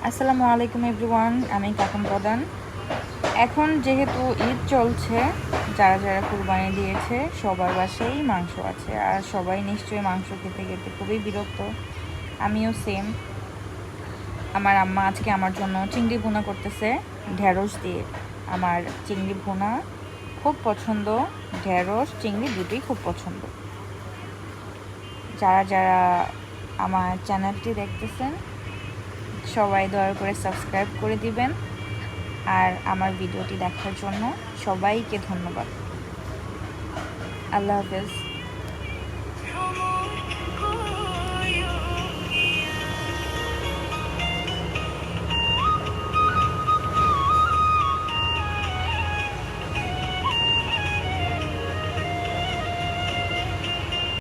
আসসালামু আলাইকুম এভরিওয়ান, আমি কাকুন প্রধান। এখন যেহেতু ঈদ চলছে, যারা যারা কুরবানি দিয়েছে সবার বাসায় মাংস আছে, আর সবাই নিশ্চয়ই মাংস খেতে খেতে খুবই বিরক্ত। আমিও সেম। আমার আম্মা আজকে আমার জন্য চিংড়ি ভুনা করতেছে ঢেঁড়স দিয়ে। আমার চিংড়ি ভুনা খুব পছন্দ, ঢেঁড়স চিংড়ি দুটোই খুব পছন্দ। যারা যারা আমার চ্যানেলটি দেখতেছেন সবাই দয়া করে সাবস্ক্রাইব করে দিবেন, আর আমার ভিডিওটি দেখার জন্য সবাইকে ধন্যবাদ। আল্লাহ হাফেজ।